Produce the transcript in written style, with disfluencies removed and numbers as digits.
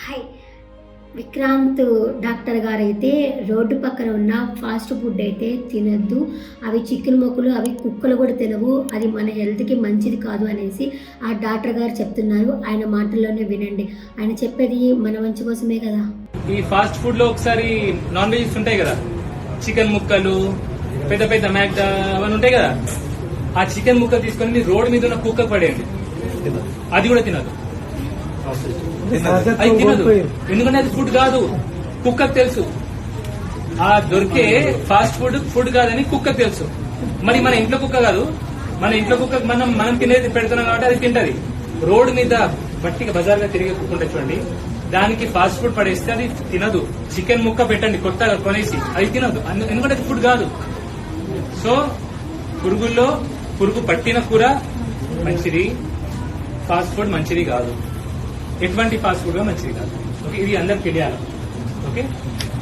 Hi, Vikrant doctor గారు అయితే road పక్కన ఉన్న ఫాస్ట్ ఫుడ్ అయితే తినద్దు, అవి చికెన్ మొక్కలు, అవి కుక్కలు కూడా తినవు, అది మన హెల్త్కి మంచిది కాదు అనేసి ఆ డాక్టర్ గారు చెప్తున్నారు. ఆయన మాటల్లోనే వినండి. ఆయన చెప్పేది మన మంచి కోసమే కదా. ఈ ఫాస్ట్ ఫుడ్ లో ఒకసారి నాన్ వెజ్ ఉంటాయి కదా, చికెన్ ముక్కలు, పెద్ద పెద్ద మ్యాగ్డా అవన్నీ ఉంటాయి కదా. ఆ చికెన్ ముక్క తీసుకొని రోడ్డు మీద ఉన్న కుక్క పడేయండి, అది కూడా తినదు. అది తినదు, ఎందుకంటే అది ఫుడ్ కాదు, కుక్కకు తెలుసు. ఆ దొరికే ఫాస్ట్ ఫుడ్ కాదని కుక్కకు తెలుసు. మరి మన ఇంట్లో కుక్క కాదు, మన ఇంట్లో కుక్క మనం తినేది పెడుతున్నాం కాబట్టి అది తింటది. రోడ్డు మీద బట్టిగా బజార్గా తిరిగే కుక్క ఉంటుంది చూడండి, దానికి ఫాస్ట్ ఫుడ్ పడేస్తే అది తినదు. చికెన్ ముక్క పెట్టండి కొత్తగా కొనేసి, అది తినదు, ఎందుకంటే అది ఫుడ్ కాదు. సో పురుగు పట్టిన కూర మంచిది, ఫాస్ట్ ఫుడ్ మంచిది కాదు, ఎటువంటి ఫాస్ట్ ఫుడ్ మంచిది కాదు. ఓకే, ఇది అందరికి తెలియాలి. ఓకే.